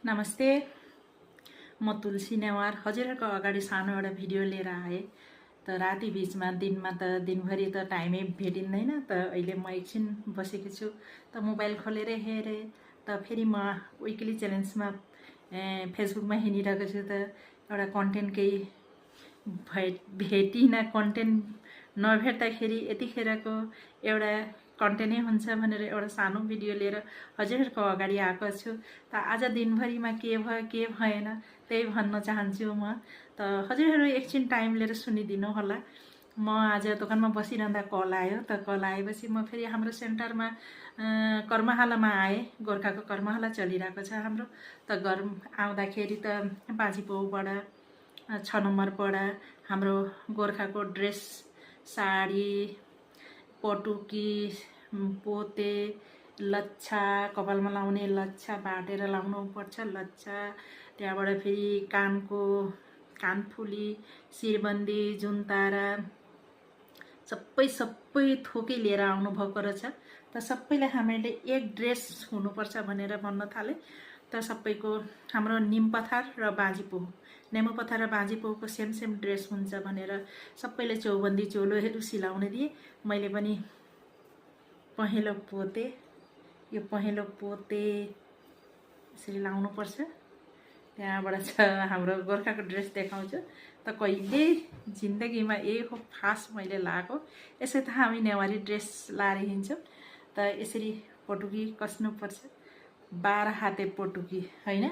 नमस्ते, म तुलसी नेवार हजुरहरूको अगाडि सानो एउटा भिडियो लिएर आएँ। त राति बिचमा दिनमा त दिनभरि त टाइमै भेटिँदैन। त अहिले म एकछिन बसेकी छु त मोबाइल खोलेर हेरेँ त फेरि म विकली च्यालेन्जमा फेसबुकमा हिँडिरहेको छु त एउटा कन्टेन्ट केही भेटिनँ। कन्टेन्ट नभेट्दाखेरि यतिखेरको एउटा कन्टेन्टै हुन्छ भनेर एउटा सानो भिडियो लिएर हजुरहरूको अगाडि आएको छु। त आज दिनभरिमा के भयो के भएन त्यही भन्न चाहन्छु म। त हजुरहरू एकछिन टाइम लिएर सुनिदिनु होला। म आज दोकानमा बसिरहँदा कल आयो। त कल आएपछि म फेरि हाम्रो सेन्टरमा कर्मशालामा आएँ। गोर्खाको कर्मशाला चलिरहेको छ हाम्रो। त आउँदाखेरि त बाजीपोबाट 6 नम्बरबाट हाम्रो गोर्खाको ड्रेस, साडी, पटुकी, पोते, लच्छा, कपालमा लाउने लच्छा बाटेर लाउनु पर्छ लच्छा। त्यहाँबाट फेरि कानफुली, शिरबन्दी, जुनतारा सबै थोकै लिएर आउनु भएको रहेछ। त सबैलाई हामीले एक ड्रेस हुनुपर्छ भनेर भन्न थाले। त सबैको हाम्रो निमपथार र बाजीपोह, नेमुपथार र बाजीपोहको सेम ड्रेस हुन्छ भनेर सबैले चौबन्दी चोलोहरू सिलाउन दिए। मैले पनि पहेँलो पोते, यो पहेँलो पोते यसरी लाउनुपर्छ। त्यहाँबाट छ हाम्रो गोर्खाको ड्रेस देखाउँछु। त कहिले जिन्दगीमा यही हो खास मैले लगाएको। यसै त हामी नेवारी ड्रेस लाएर हिँड्छौँ। त यसरी पटुकी कस्नुपर्छ, 12 हाते पटुकी होइन।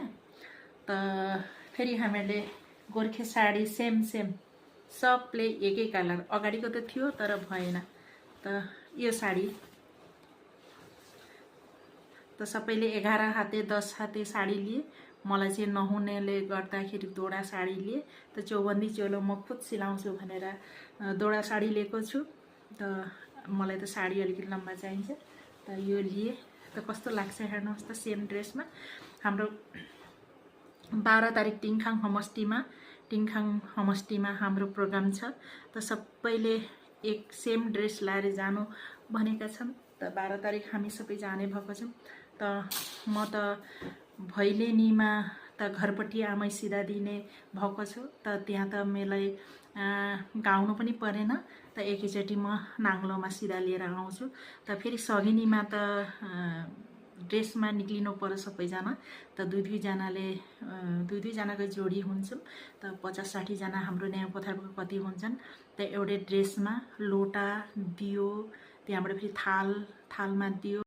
त फेरि हामीले गोर्खे साडी सेम सबले एकै कलर, अगाडिको त थियो तर भएन। त यो साडी त सबैले 11 हाते 10 हाते साडी लिए। मलाई चाहिँ नहुनेले गर्दाखेरि दोडा साडी लिए। त चौबन्दी चोलो म खुद सिलाउँछु भनेर दोडा साडी लिएको छु। त मलाई त साडी अलिकति लम्बा चाहिन्छ। त यो लिए। त कस्तो लाग्छ हेर्नुहोस् त सेम ड्रेसमा। हाम्रो 12 तारिक टिङखाङ समष्टिमा हाम्रो प्रोग्राम छ। त सबैले एक सेम ड्रेस लाएर जानु भनेका छन्। त 12 तारिक हामी सबै जाने भएको छौँ। त म त भैलेनीमा त घरपट्टि आमै सिधा दिने भएको छु। त त्यहाँ त मलाई गाउनु पनि परेन। त एकैचोटि म नाङ्लोमा सिधा लिएर आउँछु। त फेरि सगिनीमा त ड्रेसमा निक्लिनु पर्यो सबैजना। त दुई जनाको जोडी हुन्छौँ। त 50-60 जना हाम्रो नेमुपथारको कति हुन्छन्। त एउटै ड्रेसमा लोटा, दियो, त्यहाँबाट फेरि थालमा दियो।